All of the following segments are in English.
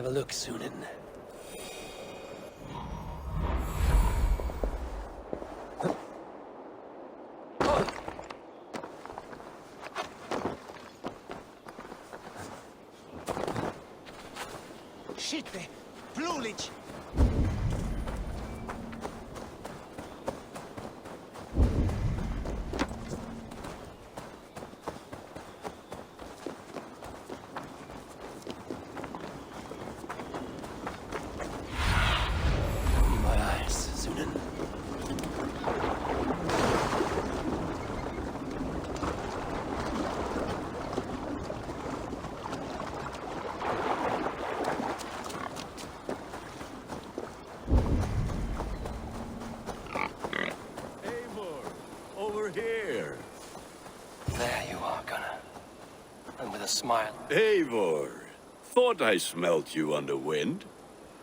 Have a look, Sunan. Shite! Plulich! Here. There you are, Gunnar. And with a smile. Eivor, thought I smelt you on the wind.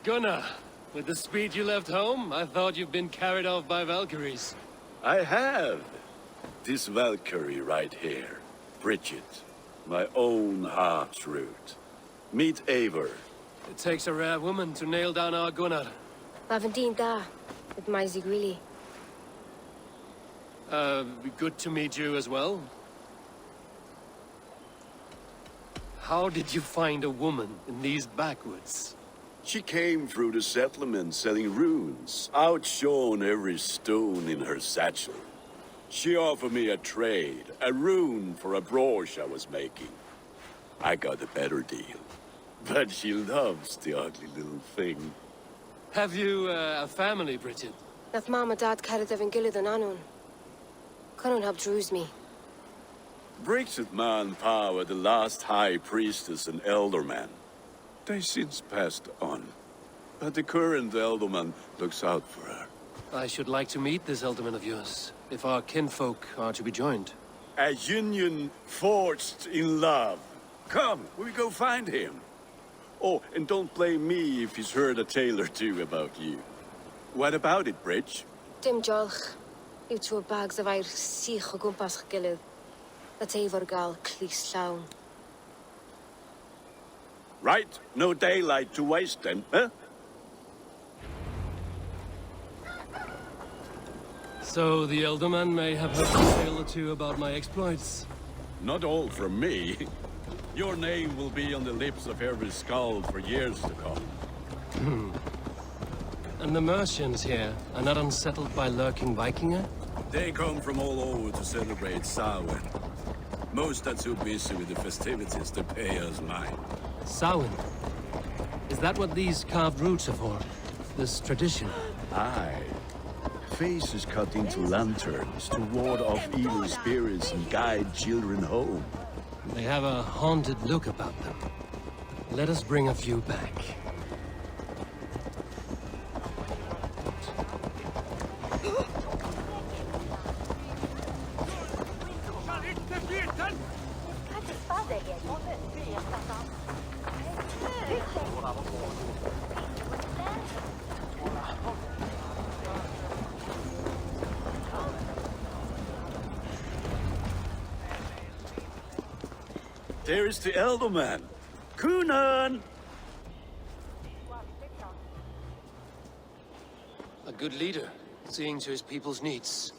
Gunnar, with the speed you left home, I thought you'd been carried off by Valkyries. I have. This Valkyrie right here, Bridget, my own heart's root. Meet Eivor. It takes a rare woman to nail down our Gunnar. Lavendine da, with my Zigrili. Good to meet you as well. How did you find a woman in these backwoods? She came through the settlement selling runes, outshone every stone in her satchel. She offered me a trade, a rune for a brooch I was making. I got a better deal. But she loves the ugly little thing. Have you a family, Bridget? Nath mom and dad carried Evan Gillid and Anun. Couldn't help drews me. Bridget Manpower, the last high priestess and elderman. They since passed on. But the current elderman looks out for her. I should like to meet this elderman of yours, if our kinfolk are to be joined. A union forged in love. Come, we go find him. Oh, and don't blame me if he's heard a tale or two about you. What about it, Bridge? Dim jolch. You two bags of air sich o gwmpas gilydd. That Eivor gal clis llawn. Right, no daylight to waste then, huh? So the elderman may have heard a tale or two about my exploits. Not all from me. Your name will be on the lips of every skald for years to come. And the merchants here are not unsettled by lurking Vikinger? They come from all over to celebrate Samhain. Most are too busy with the festivities to pay us mind. Samhain? Is that what these carved roots are for? This tradition? Aye. Faces cut into lanterns to ward off evil spirits and guide children home. They have a haunted look about them. Let us bring a few back. There's the elderman. Kunan! A good leader, seeing to his people's needs.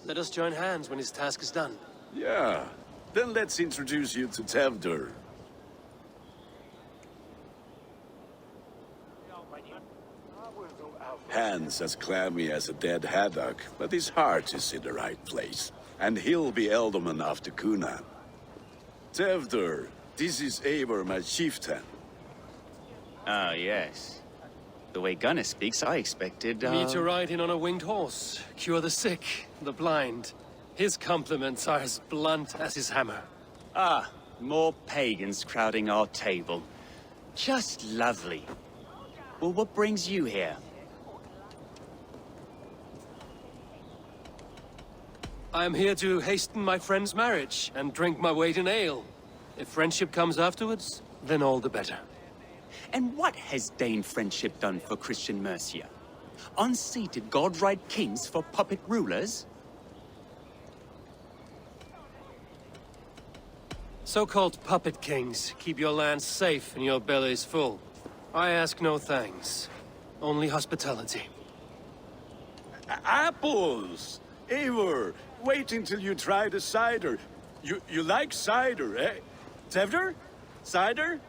Let us join hands when his task is done. Yeah. Then let's introduce you to Tevdur. Hands as clammy as a dead haddock, but his heart is in the right place. And he'll be elderman after Kunan. Tevdur, this is Eivor, my chieftain. Ah, yes. The way Gunnar speaks, I expected, Me to ride in on a winged horse, cure the sick, the blind. His compliments are as blunt as his hammer. Ah, more pagans crowding our table. Just lovely. Well, what brings you here? I am here to hasten my friend's marriage and drink my weight in ale. If friendship comes afterwards, then all the better. And what has Dane friendship done for Christian Mercia? Unseated god-right kings for puppet rulers? So-called puppet kings keep your lands safe and your bellies full. I ask no thanks. Only hospitality. Apples! Eivor, wait until you try the cider. You like cider, eh? Tevder? Cider?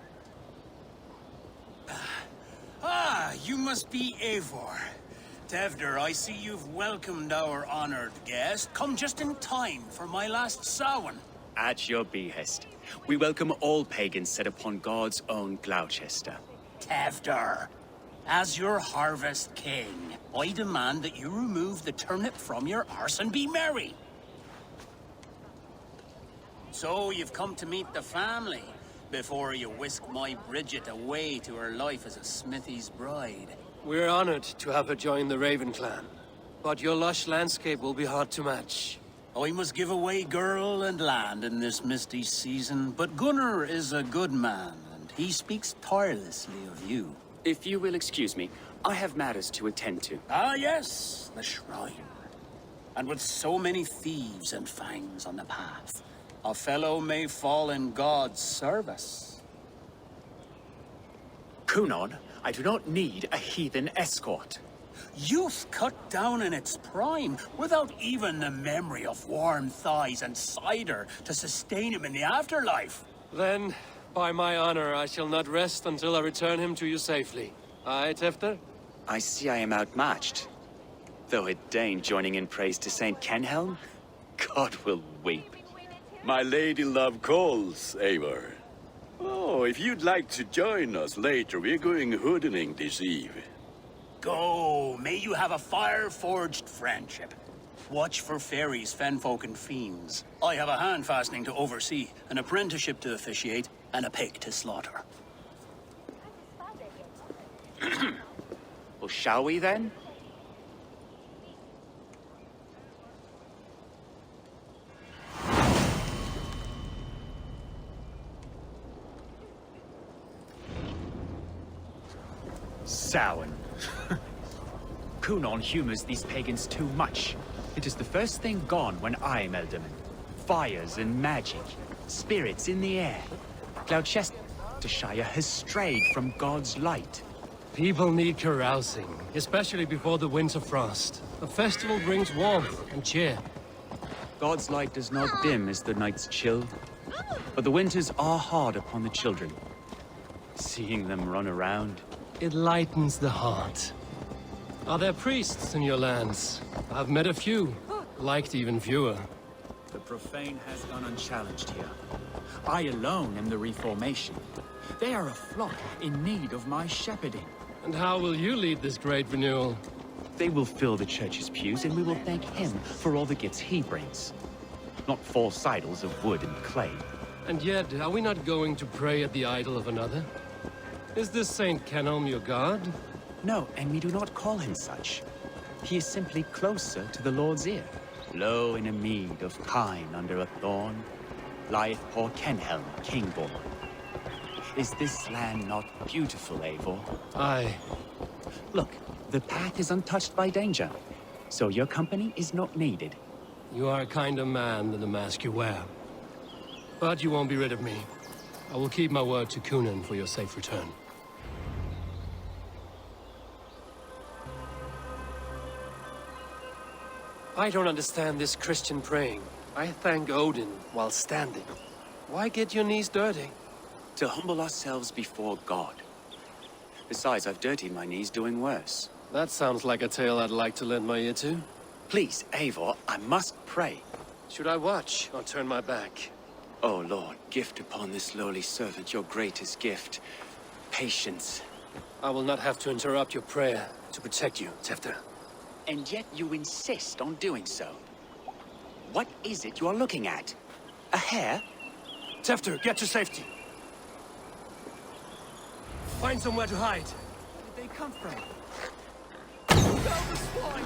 Ah, you must be Eivor. Tevder, I see you've welcomed our honored guest. Come just in time for my last Samhain. At your behest. We welcome all pagans set upon God's own Gloucester. Tevder, as your harvest king, I demand that you remove the turnip from your arse and be merry. So you've come to meet the family before you whisk my Bridget away to her life as a smithy's bride. We're honored to have her join the Raven clan. But your lush landscape will be hard to match. I must give away girl and land in this misty season, but Gunnar is a good man, and he speaks tirelessly of you. If you will excuse me, I have matters to attend to. Ah, yes, the shrine. And with so many thieves and fangs on the path, a fellow may fall in God's service. Kunon, I do not need a heathen escort. Youth cut down in its prime, without even the memory of warm thighs and cider to sustain him in the afterlife. Then, by my honor, I shall not rest until I return him to you safely. Aye, Tefter? I see I am outmatched. Though a Dane joining in praise to Saint Kenhelm, God will weep. My lady love calls, Eivor. Oh, if you'd like to join us later, we're going hoodening this eve. Go, may you have a fire-forged friendship. Watch for fairies, fenfolk, and fiends. I have a hand fastening to oversee, an apprenticeship to officiate, and a pig to slaughter. Well, shall we then? Samhain. Kunon humors these pagans too much. It is the first thing gone when I am Elderman. Fires and magic, spirits in the air. Gloucestrescire has strayed from God's light. People need carousing, especially before the winter frost. A festival brings warmth and cheer. God's light does not dim as the nights chill, but the winters are hard upon the children. Seeing them run around, It lightens the heart. Are there priests in your lands? I've met a few, liked even fewer. the profane has gone unchallenged here. I alone am the reformation. They are a flock in need of my shepherding. And how will you lead this great renewal? They will fill the church's pews, and we will thank him for all the gifts he brings. Not false idols of wood and clay. And yet, are we not going to pray at the idol of another? Is this Saint Kenhelm your god? No, and we do not call him such. He is simply closer to the Lord's ear. Low in a mead of kine under a thorn, lieth poor Kenhelm, king-born. Is this land not beautiful, Eivor? Aye. Look, the path is untouched by danger, so your company is not needed. You are a kinder man than the mask you wear. But you won't be rid of me. I will keep my word to Kunan for your safe return. I don't understand this Christian praying. I thank Odin while standing. Why get your knees dirty? To humble ourselves before God. Besides, I've dirtied my knees doing worse. That sounds like a tale I'd like to lend my ear to. Please, Eivor, I must pray. Should I watch or turn my back? Oh Lord, gift upon this lowly servant your greatest gift. Patience. I will not have to interrupt your prayer to protect you, Tefter. And yet you insist on doing so. What is it you are looking at? A hare? Tefter, get to safety. Find somewhere to hide. Where did they come from? Down the swine!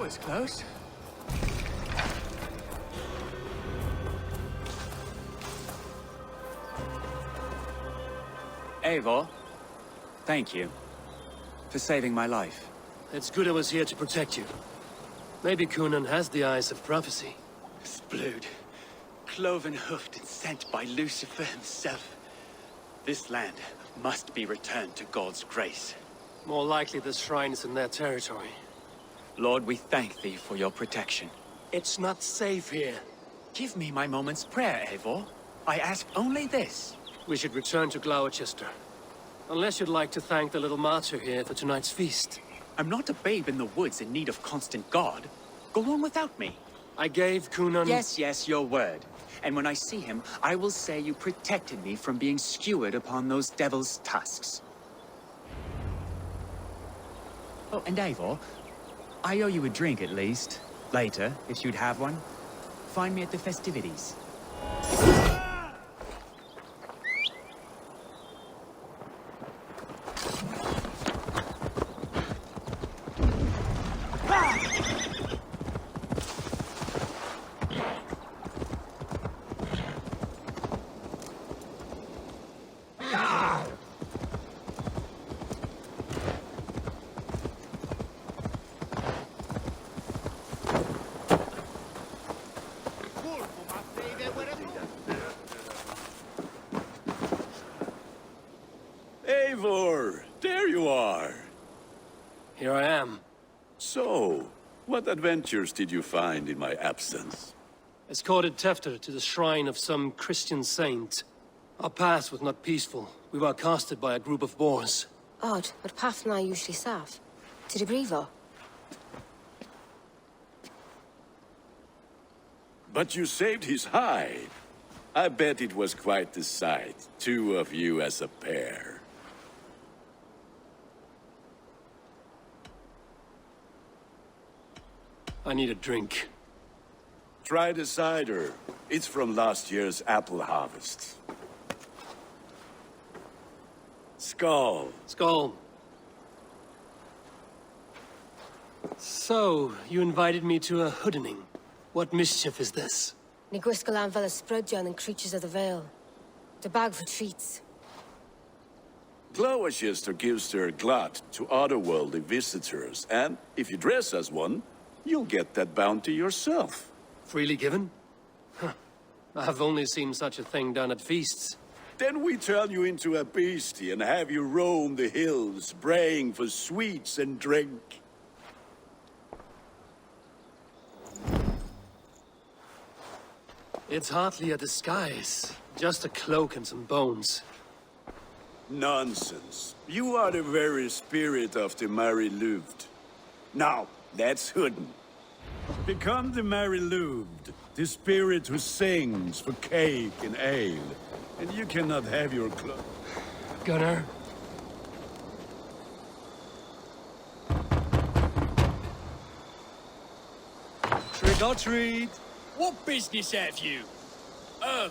That was close. Eivor, thank you for saving my life. It's good I was here to protect you. Maybe Conan has the eyes of prophecy. This blood, cloven-hoofed and sent by Lucifer himself. This land must be returned to God's grace. More likely the shrine is in their territory. Lord, we thank thee for your protection. It's not safe here. Give me my moment's prayer, Eivor. I ask only this. We should return to Glowecester. Unless you'd like to thank the little martyr here for tonight's feast. I'm not a babe in the woods in need of constant guard. Go on without me. I gave Conan... Yes, your word. And when I see him, I will say you protected me from being skewered upon those devil's tusks. Oh, and Eivor, I owe you a drink at least. Later, if you'd have one. Find me at the festivities. Eivor, there you are. Here I am. So, what adventures did you find in my absence? Escorted Tefter to the shrine of some Christian saint. Our path was not peaceful. We were accosted by a group of boars. Odd, but path na usually safe. To the Grievo. But you saved his hide. I bet it was quite the sight, two of you as a pair. I need a drink. Try the cider. It's from last year's apple harvest. Skull. Skull. So, you invited me to a hoodening. What mischief is this? Ni gwisgalan fel ysbrydion and creatures of the Vale. The bag for treats. Glowecester gives their glut to otherworldly visitors, and if you dress as one, you'll get that bounty yourself. Freely given? Huh. I've only seen such a thing done at feasts. Then we turn you into a beastie and have you roam the hills, braying for sweets and drink. It's hardly a disguise. Just a cloak and some bones. Nonsense. You are the very spirit of the Mary Louved. Now, that's Hooden. Become the Mary Louved, the spirit who sings for cake and ale. And you cannot have your cloak. Gunnar? Trick or treat! What business have you? Oh,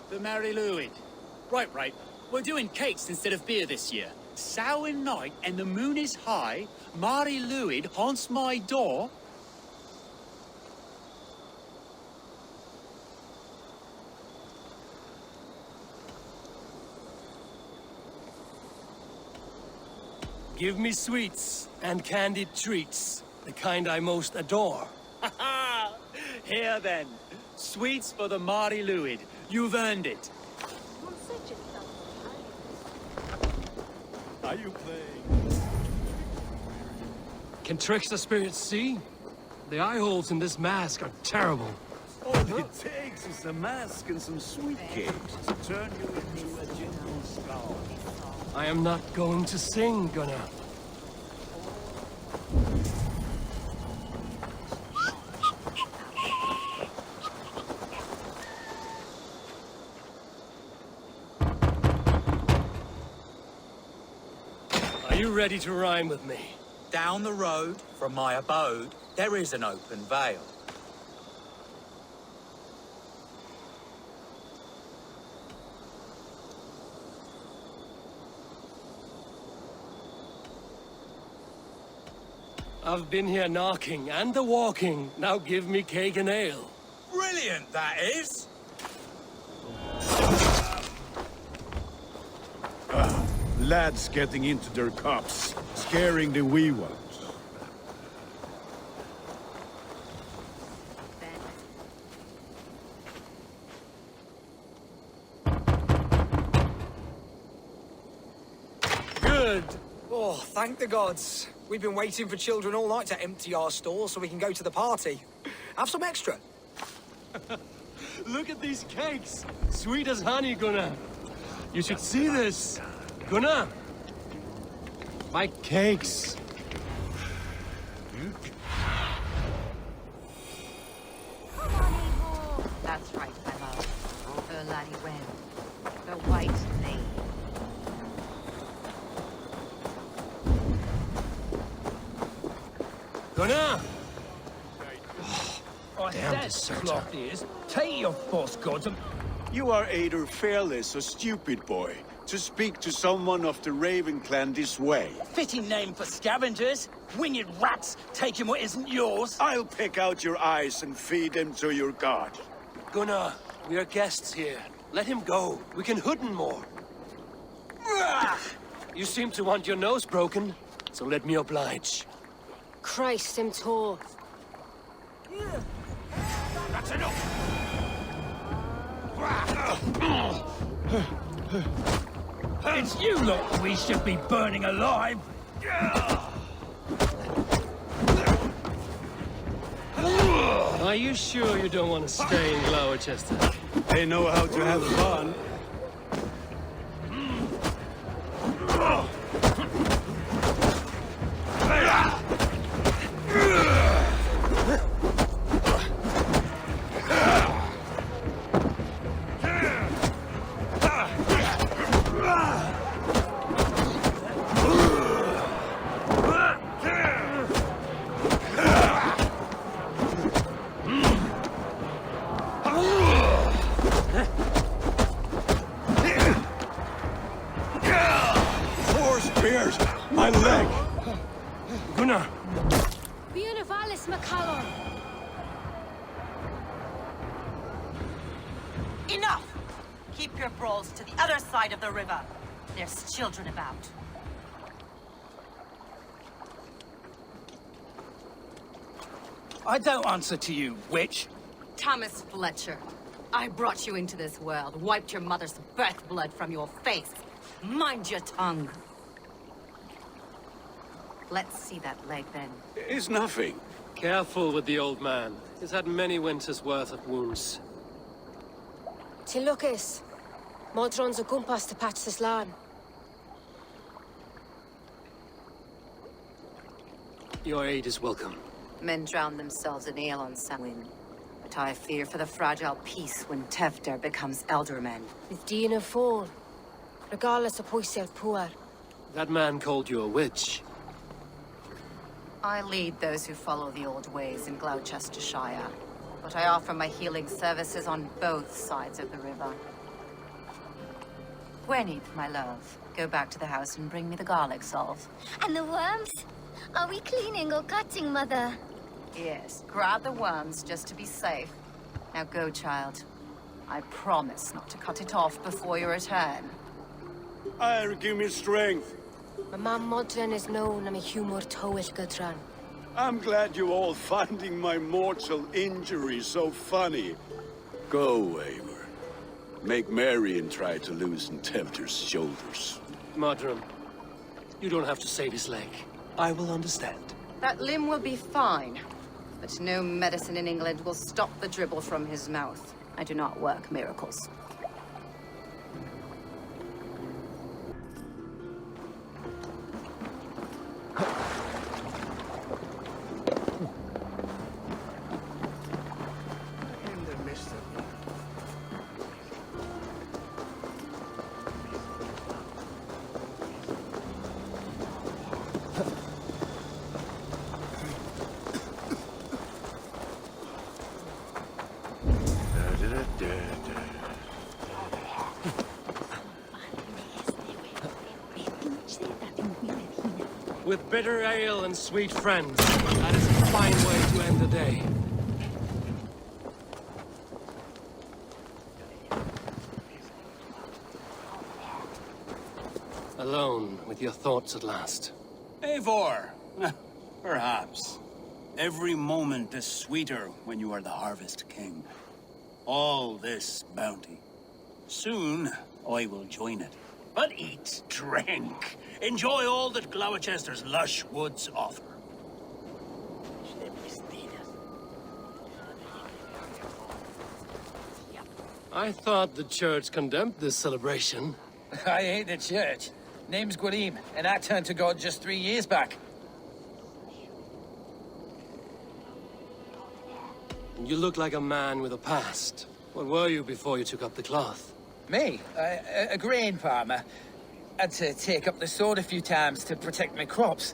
the Mary Louid. Right. We're doing cakes instead of beer this year. Samhain night and the moon is high. Mary Louid haunts my door. Give me sweets and candied treats. The kind I most adore. Here then. Sweets for the Mary Louid. You've earned it. Are you playing? Can trickster spirits see? The eye holes in this mask are terrible. All it takes is a mask and some sweet cakes to turn you into a gentle skull. I am not going to sing, Gunnar. Are you ready to rhyme with me? Down the road from my abode, there is an open vale. I've been here knocking and a-walking. Now give me cake and ale. Brilliant, that is! Lads getting into their cups, scaring the wee ones. Good. Oh, thank the gods. We've been waiting for children all night to empty our stores so we can go to the party. Have some extra. Look at these cakes. Sweet as honey, Gunnar. You should see this. Gunnar. My cakes. That's right, my love. Her laddie Wen. The White Lady. Gunnar. Damn cloth is. Take your false gods and... You are either fearless or stupid, boy, to speak to someone of the Raven clan this way. Fitting name for scavengers. Winged rats taking what isn't yours. I'll pick out your eyes and feed them to your god. Gunnar, we are guests here. Let him go. We can hood him more. You seem to want your nose broken, so let me oblige. Christ, him tall. That's enough! It's you lot we should be burning alive! Are you sure you don't want to stay in Glowechester? They know how to have fun. My leg! Gunnar! Bienavalis Macallon! Enough! Keep your brawls to the other side of the river. There's children about. I don't answer to you, witch. Thomas Fletcher, I brought you into this world, wiped your mother's birth blood from your face. Mind your tongue. Let's see that leg, then. It's nothing. Careful with the old man. He's had many winters' worth of wounds. Tilukis. Modron's a gumpas to patch this land. Your aid is welcome. Men drown themselves in ale on Samhain. But I fear for the fragile peace when Tevder becomes eldermen. With Dina fall. Regardless of Poisiel Puar. That man called you a witch. I lead those who follow the old ways in Glowecestrescire, but I offer my healing services on both sides of the river. Gwenith, my love, go back to the house and bring me the garlic salve. And the worms? Are we cleaning or cutting, Mother? Yes, grab the worms just to be safe. Now go, child. I promise not to cut it off before your return. Give me strength. My mam Modron is known am a humor toish Gudran. I'm glad you all finding my mortal injury so funny. Go, Waver. Make merry and try to loosen Tempter's shoulders. Modron, you don't have to save his leg. I will understand. That limb will be fine, but no medicine in England will stop the dribble from his mouth. I do not work miracles. With bitter ale and sweet friends, that is a fine way to end the day. Alone with your thoughts at last. Eivor, perhaps. Every moment is sweeter when you are the Harvest King. All this bounty. Soon, I will join it. But eat, drink, enjoy all that Glowechester's lush woods offer. I thought the church condemned this celebration. I hate the church. Name's Gwarim, and I turned to God just 3 years back. You look like a man with a past. What were you before you took up the cloth? Me? A grain farmer. Had to take up the sword a few times to protect my crops.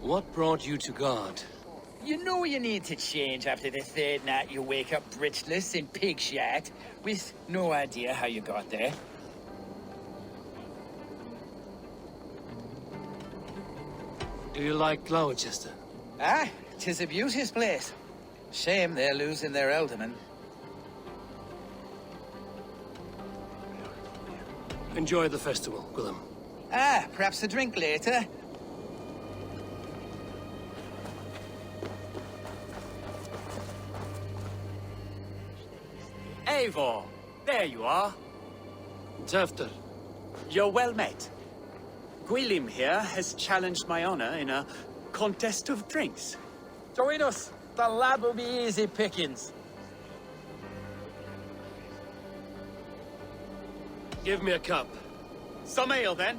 What brought you to God? You know you need to change after the third night you wake up britchless in pig shat, with no idea how you got there. Do you like Glowechester? Ah, 'tis a beauteous place. Shame they're losing their alderman. Enjoy the festival, Gwilym. Ah, perhaps a drink later. Eivor, there you are. Tefter. You're well met. Gwilym here has challenged my honor in a contest of drinks. Join us. The lad will be easy pickings. Give me a cup. Some ale, then.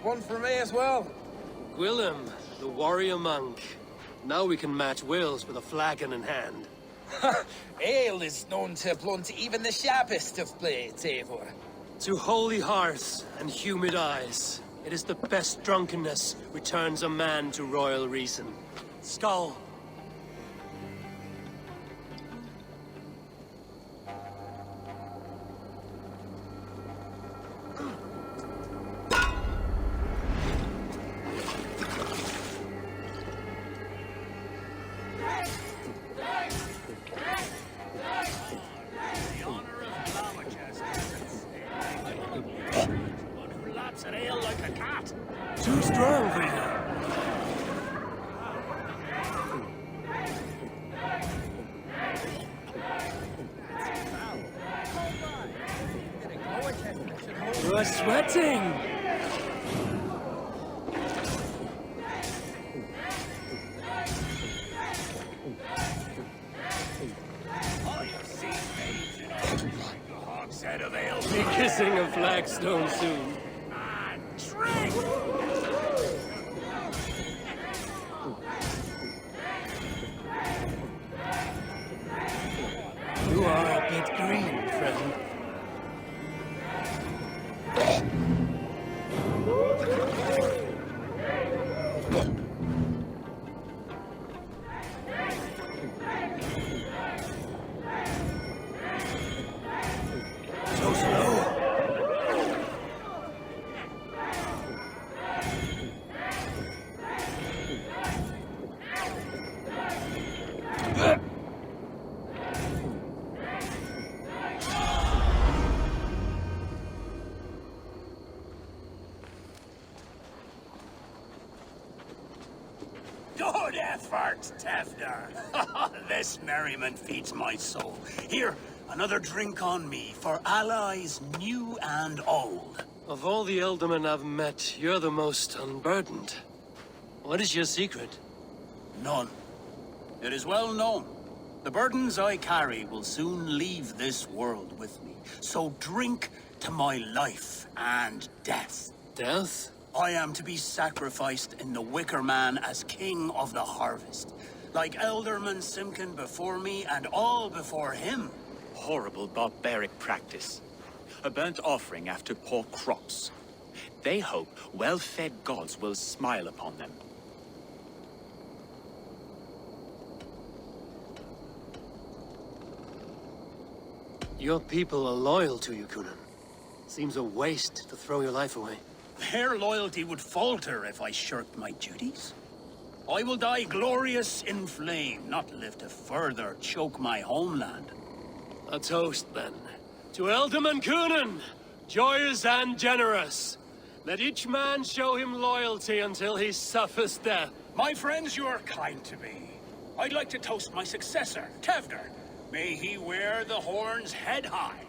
One for me as well. Gwilym, the warrior monk. Now we can match wills with a flagon in hand. Ale is known to blunt even the sharpest of blades, Eivor. To holy hearths and humid eyes, it is the best drunkenness returns a man to royal reason. Skull. An ale like a cat. Too strong for you. You are sweating. Hogshead of ale. Be kissing a flagstone soon. Drink! You are a bit green, friend. So slow. Good effort, Tefter. This merriment feeds my soul. Here, another drink on me for allies new and old. Of all the Eldermen I've met, you're the most unburdened. What is your secret? None. It is well known. The burdens I carry will soon leave this world with me. So drink to my life and death. Death? I am to be sacrificed in the Wicker Man as king of the harvest. Like Elderman Simkin before me and all before him. Horrible barbaric practice. A burnt offering after poor crops. They hope well-fed gods will smile upon them. Your people are loyal to you, Kunan. Seems a waste to throw your life away. Their loyalty would falter if I shirked my duties. I will die glorious in flame, not live to further choke my homeland. A toast, then. To Eldam and Coonan, joyous and generous. Let each man show him loyalty until he suffers death. My friends, you are kind to me. I'd like to toast my successor, Tevder. May he wear the horns head high.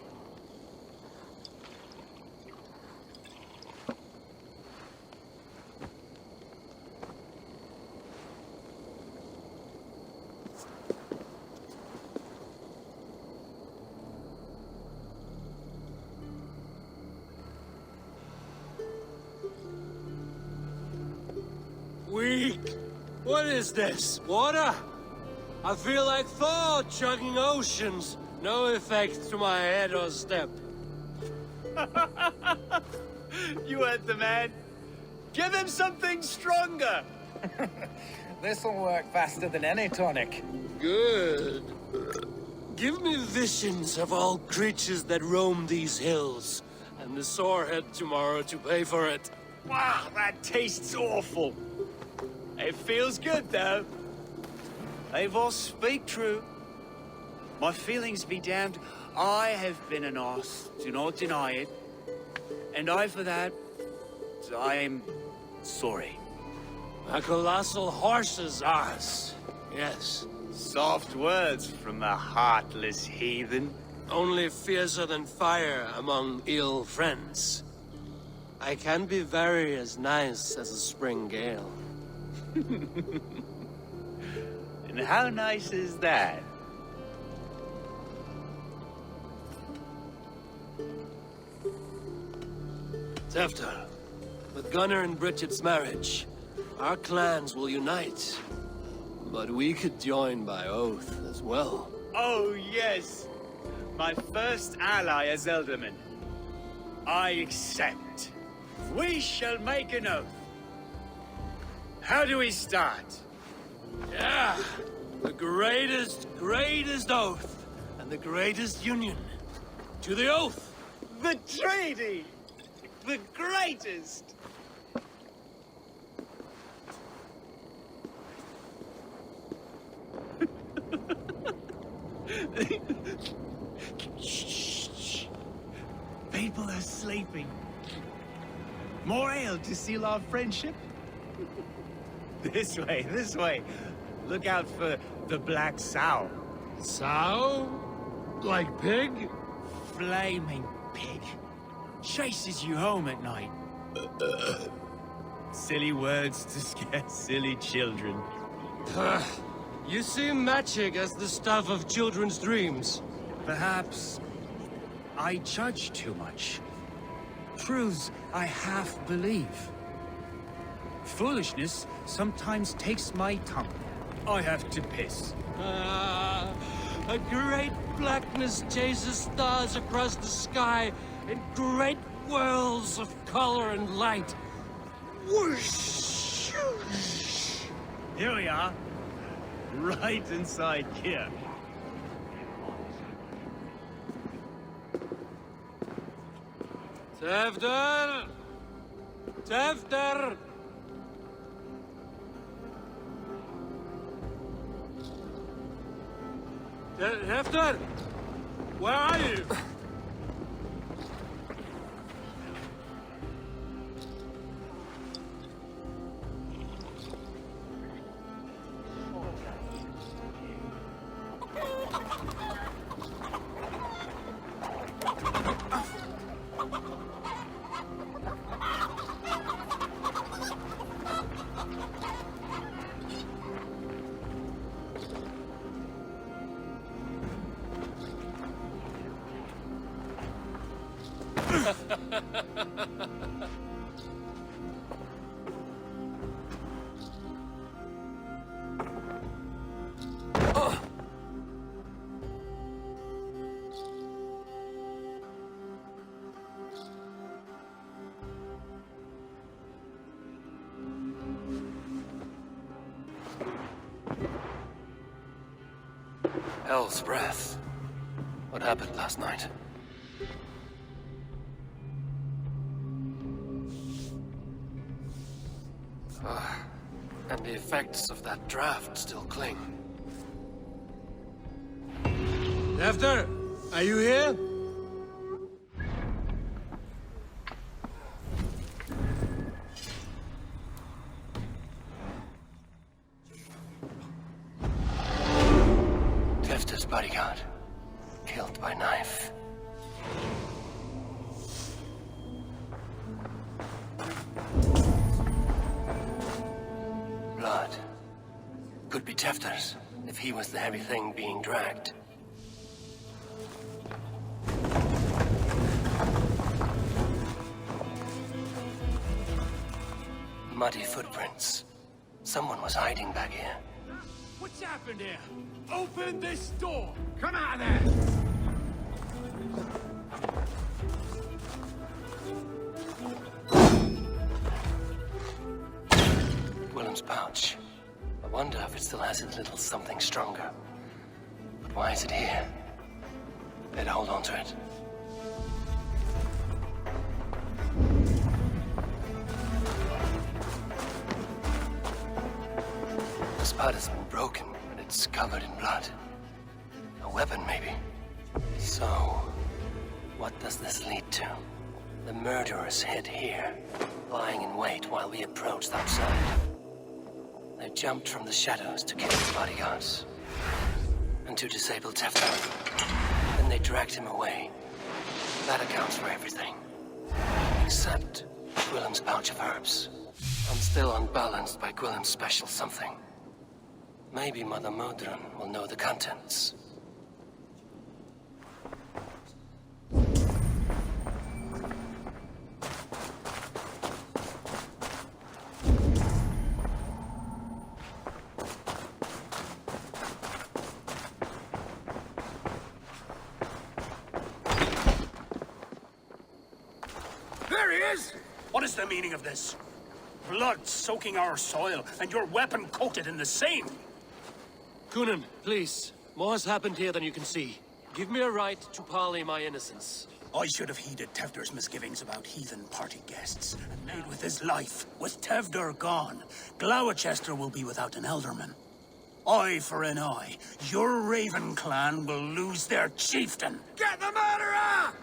Weak. What is this? Water? I feel like Thor chugging oceans. No effect to my head or step. You heard the man. Give him something stronger. This'll work faster than any tonic. Good. Give me visions of all creatures that roam these hills, and the sorehead tomorrow to pay for it. Wow, that tastes awful. It feels good, though. Eivor, speak true. My feelings be damned. I have been an arse, do not deny it. And I, for that, I am sorry. A colossal horse's arse. Yes. Soft words from a heartless heathen. Only fiercer than fire among ill friends. I can be very as nice as a spring gale. And how nice is that? Tefter, with Gunnar and Bridget's marriage, our clans will unite. But we could join by oath as well. Oh, yes. My first ally as Elderman. I accept. We shall make an oath. How do we start? Yeah, the greatest oath, and the greatest union. To the oath! The treaty! The greatest! Shh. People are sleeping. More ale to seal our friendship? This way. Look out for the black sow. Sow? Like pig? Flaming pig. Chases you home at night. Silly words to scare silly children. You see magic as the stuff of children's dreams. Perhaps I judge too much. Truths I half believe. Foolishness sometimes takes my tongue. I have to piss. A great blackness chases stars across the sky in great whirls of color and light. Whoosh! Here we are. Right inside here. Tefter! Tefter! Tefter! Where are you? Hell's breath. What happened last night? And the effects of that draft still cling. Tefter, are you here? Tefter's bodyguard, killed by knife. Blood. Could be Tefter's, if he was the heavy thing being dragged. Muddy footprints. Someone was hiding back here. What's happened here? Open this door! Come out of there! Willem's pouch. I wonder if it still has his little something stronger. But why is it here? Better hold on to it. The spud has been broken, and it's covered in blood. A weapon, maybe. So, what does this lead to? The murderers hid here, lying in wait while we approached outside. They jumped from the shadows to kill the bodyguards. And to disable Tefter. Then they dragged him away. That accounts for everything. Except Gwillem's pouch of herbs. I'm still unbalanced by Gwillem's special something. Maybe Mother Modron will know the contents. There he is! What is the meaning of this? Blood soaking our soil, and your weapon coated in the same! Coonan, please. More has happened here than you can see. Give me a right to parley my innocence. I should have heeded Tevder's misgivings about heathen party guests, and made with his life. With Tevder gone, Glowecester will be without an elderman. Eye for an eye, your Raven clan will lose their chieftain! Get the murderer!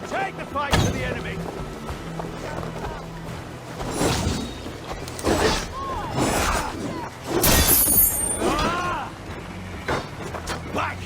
Take the fight to the enemy! Back!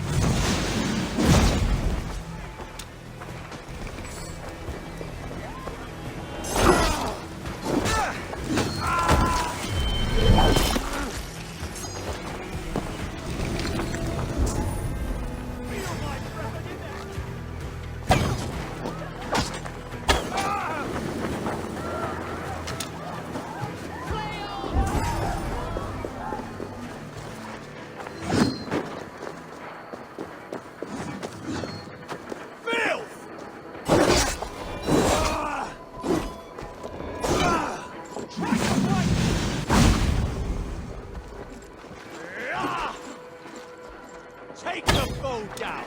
Take the foe down!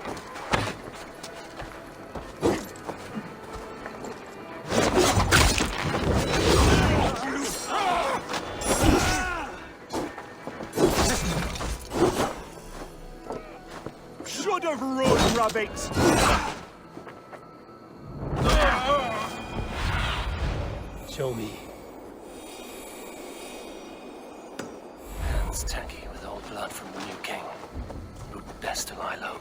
Should have run, rabbit! Show me. Hands tacky with old blood from the new king. Root best to lie low.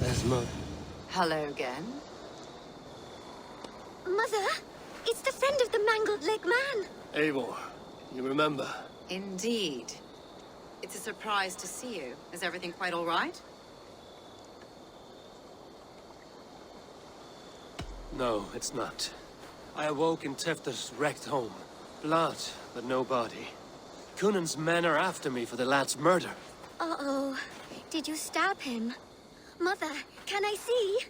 There's Mother. Hello again. Mother, it's the friend of the mangled leg man. Eivor, you remember? Indeed. It's a surprise to see you. Is everything quite all right? No, it's not. I awoke in Tefter's wrecked home. Blood, but no body. Cunan's men are after me for the lad's murder. Uh-oh. Did you stab him? Mother, can I see?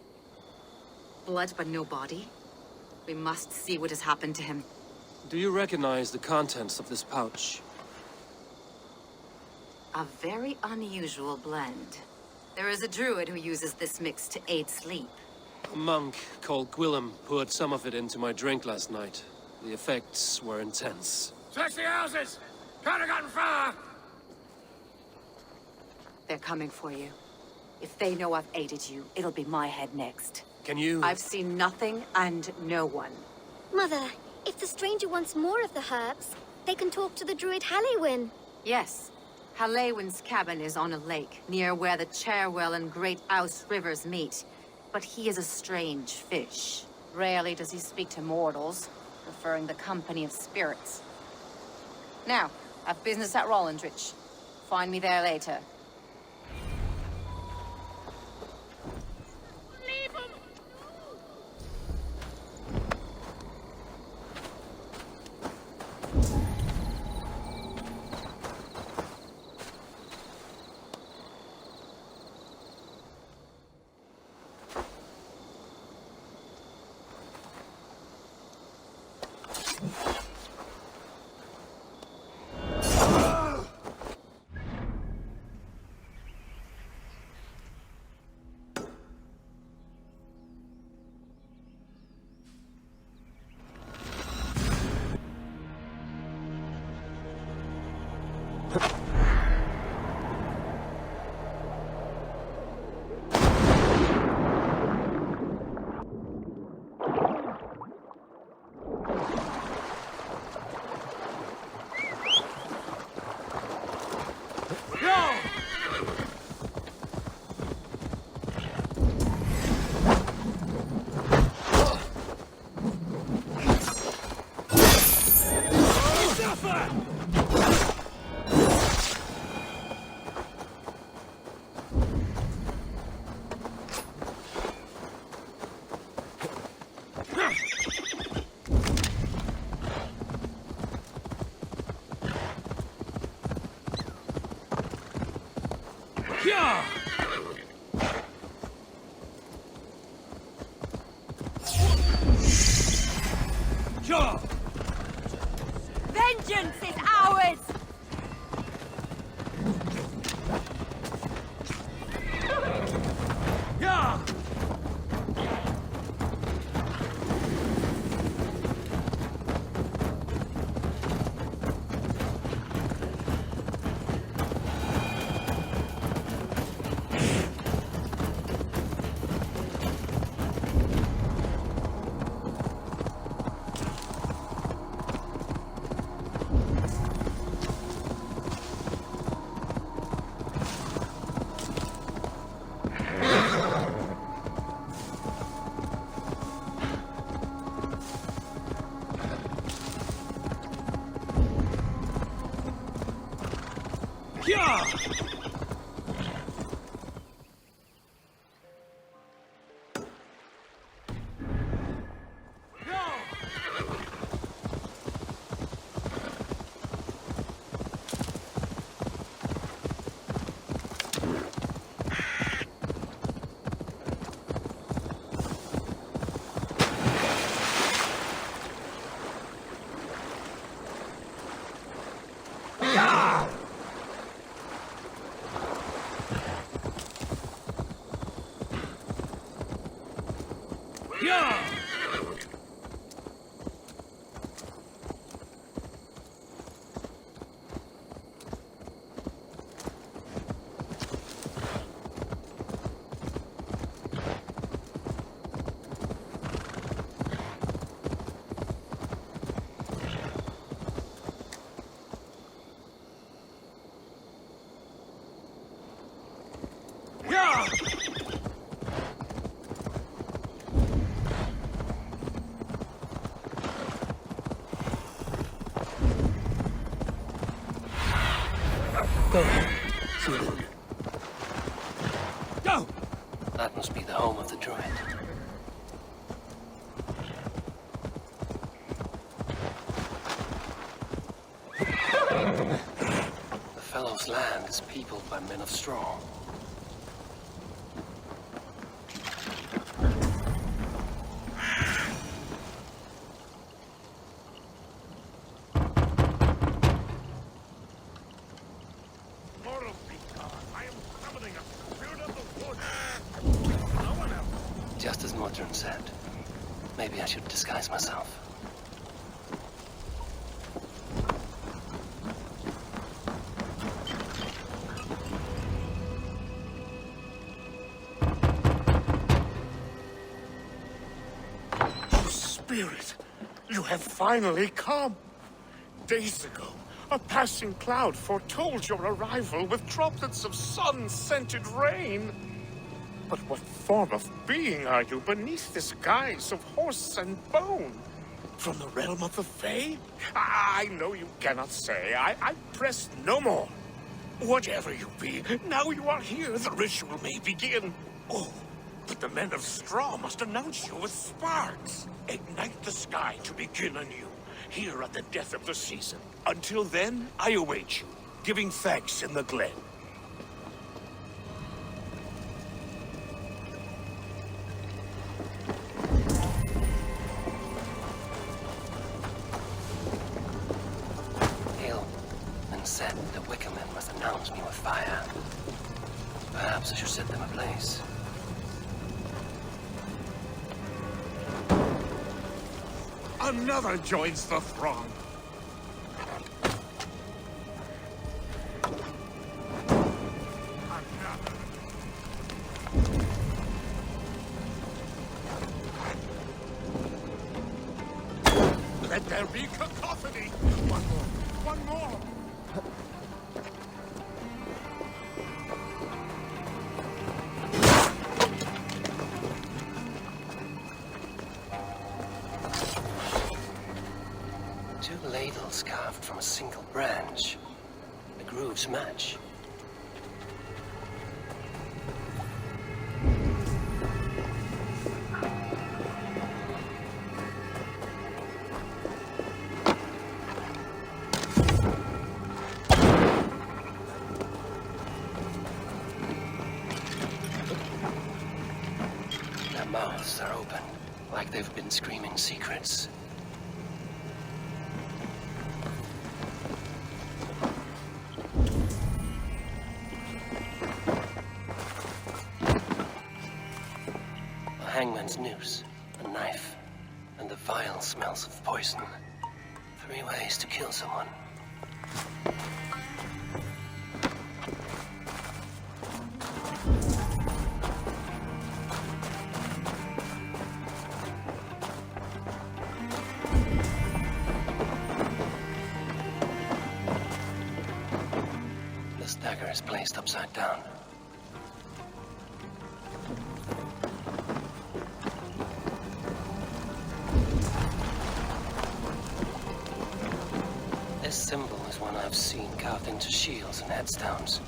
Blood but no body? We must see what has happened to him. Do you recognize the contents of this pouch? A very unusual blend. There is a druid who uses this mix to aid sleep. A monk called Gwillem poured some of it into my drink last night. The effects were intense. Search the houses! Could have gotten far! They're coming for you. If they know I've aided you, it'll be my head next. Can you... I've seen nothing and no one. Mother, if the stranger wants more of the herbs, they can talk to the druid Halewyn. Yes. Halewyn's cabin is on a lake, near where the Cherwell and Great Ouse rivers meet. But he is a strange fish. Rarely does he speak to mortals, preferring the company of spirits. Now, I've business at Rollindrich. Find me there later. Yeah! Yeah! Vengeance is ours! Yeah! Yeah! Yeah! Yeah! Go! That must be the home of the druid. The fellow's land is peopled by men of straw. Just as Modron said. Maybe I should disguise myself. Oh, Spirit, you have finally come. Days ago, a passing cloud foretold your arrival with droplets of sun-scented rain. But what form of being are you beneath this guise of horse and bone? From the realm of the Fae? I know you cannot say. I press no more. Whatever you be, now you are here, the ritual may begin. Oh, but the men of straw must announce you with sparks. Ignite the sky to begin anew, here at the death of the season. Until then, I await you, giving thanks in the glen. Said the Wickermen must announce me with fire. Perhaps I should set them ablaze. Another joins the throng. Let there be cacophony. One more. One more. Two ladles carved from a single branch. The grooves match. mouths are open, like they've been screaming secrets. A hangman's noose, a knife, and the vile smells of poison. 3 ways to kill someone. This dagger is placed upside down. This symbol is one I've seen carved into shields and headstones.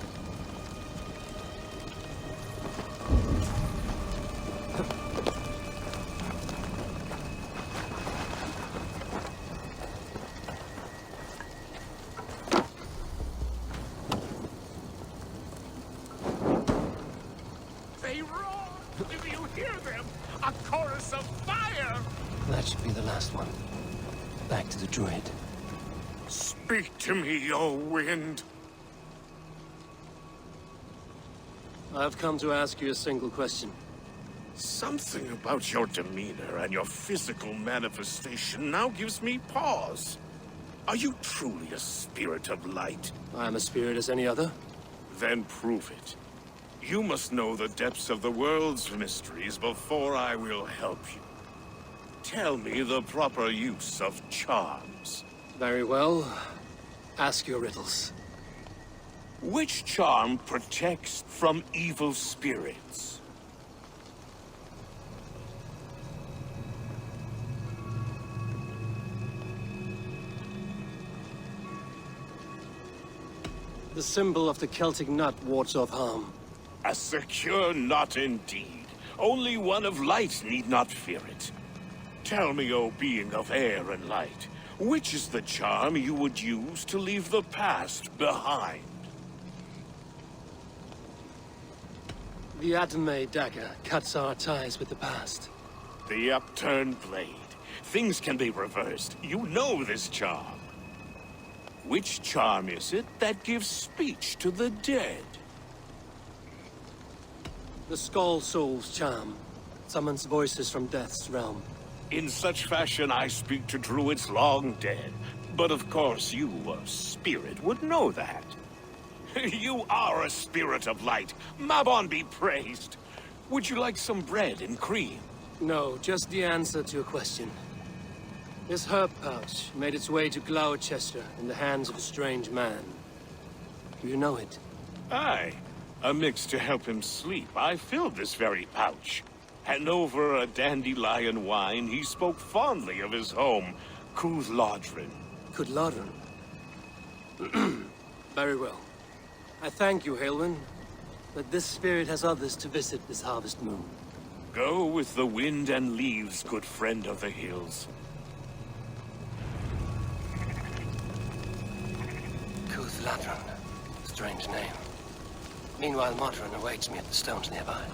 They roar! If you hear them, a chorus of fire! That should be the last one. Back to the druid. Speak to me, O wind. I've come to ask you a single question. Something about your demeanor and your physical manifestation now gives me pause. Are you truly a spirit of light? I'm a spirit as any other. Then prove it. You must know the depths of the world's mysteries before I will help you. Tell me the proper use of charms. Very well. Ask your riddles. Which charm protects from evil spirits? The symbol of the Celtic nut wards off harm. A secure knot indeed. Only one of light need not fear it. Tell me, O being of air and light, which is the charm you would use to leave the past behind? The Adame dagger cuts our ties with the past. The upturned blade. Things can be reversed. You know this charm. Which charm is it that gives speech to the dead? The Skull Soul's charm summons voices from death's realm. In such fashion, I speak to druids long dead. But of course, you, a spirit, would know that. You are a spirit of light. Mabon be praised. Would you like some bread and cream? No, just the answer to a question. This herb pouch made its way to Glowecester in the hands of a strange man. Do you know it? Aye. A mix to help him sleep. I filled this very pouch. And over a dandelion wine, he spoke fondly of his home, Cúthládrin. Cúthládrin? Very well. I thank you, Halwyn, but this spirit has others to visit this harvest moon. Go with the wind and leaves, good friend of the hills. Cúthládrin. Strange name. Meanwhile, Modron awaits me at the stones nearby.